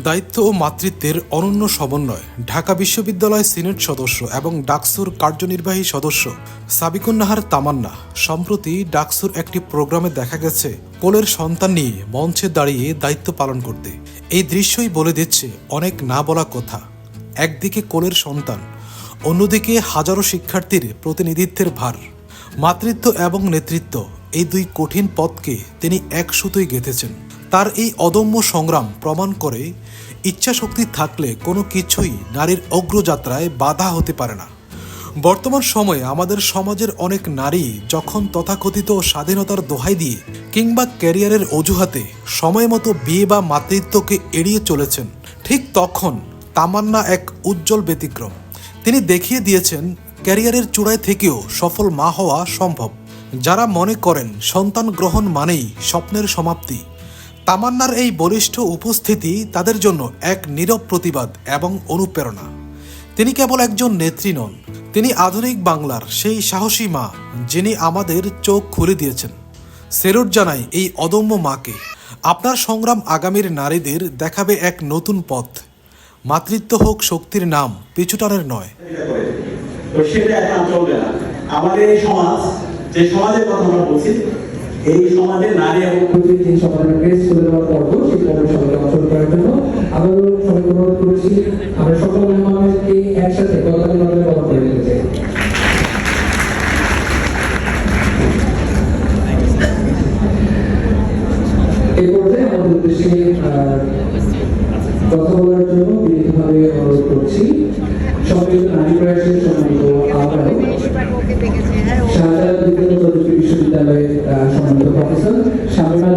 দায়িত্ব ও মাতৃত্বের অনন্য সমন্বয়। ঢাকা বিশ্ববিদ্যালয় সিনেট সদস্য এবং ডাকসুর কার্যনির্বাহী সদস্য সাবিকুন নাহার তামান্না সম্প্রতি ডাকসুর একটি প্রোগ্রামে দেখা গেছে কোলের সন্তান নিয়ে মঞ্চে দাঁড়িয়ে দায়িত্ব পালন করতে। এই দৃশ্যই বলে দিচ্ছে অনেক না বলা কথা। একদিকে কোলের সন্তান, অন্যদিকে হাজারো শিক্ষার্থীর প্রতিনিধিত্বের ভার। মাতৃত্ব এবং নেতৃত্ব, এই দুই কঠিন পথকে তিনি এক সুতোয় গেঁথেছেন। তার এই অদম্য সংগ্রাম প্রমাণ করে ইচ্ছাশক্তি থাকলে কোনো কিছুই নারীর অগ্রযাত্রায় বাধা হতে পারে না। বর্তমান সময়ে আমাদের সমাজের অনেক নারী যখন তথাকথিত স্বাধীনতার দোহাই দিয়ে কিংবা ক্যারিয়ারের অজুহাতে সময় মতো বিয়ে বা মাতৃত্বকে এড়িয়ে চলেছেন, ঠিক তখন তামান্না এক উজ্জ্বল ব্যতিক্রম। তিনি দেখিয়ে দিয়েছেন ক্যারিয়ারের চূড়ায় থেকেও সফল মা হওয়া সম্ভব। যারা মনে করেন সন্তান গ্রহণ মানেই স্বপ্নের সমাপ্তি, তামান্নার এই বলিষ্ঠ উপস্থিতি তাদের জন্য এক নীরব প্রতিবাদ এবং অনুপ্রেরণা। তিনি কেবল একজন নেত্রী নন, তিনি আধুনিক বাংলার সেই সাহসী মা যিনি আমাদের চোখ খুলে দিয়েছেন। সেলুট জানাই এই অদম্য মাকে। আপনার সংগ্রাম আগামীর নারীদের দেখাবে এক নতুন পথ। মাতৃত্ব হোক শক্তির নাম, পিছুটানের নয়। তো সেটা এখন চলবে না। আমাদের এই সমাজ, যে সমাজের কথা আমরা বলছি, এই সমাজে নারী এবং প্রতিদিন সকালে প্রেস করে দেওয়ার পর্ব, সেই পর্বের সবাইকে অংশগ্রহণ করার জন্য আবারও সবাইকে অনুরোধ করেছি আমরা সকল মেহমানদেরকে একসাথে গতকালভাবে কভার করে দিতে চাই। এই পর্যায়ে আমাদের উদ্দেশ্যে কথা বলার জন্য বিনীতভাবে অনুরোধ করছি সম্মিলিত নারী প্রয়াসের সম্মানিত আহ্বায়ক শাহজালাল বিশ্ববিদ্যালয়ের সম্মানিত প্রফেসর শামিমা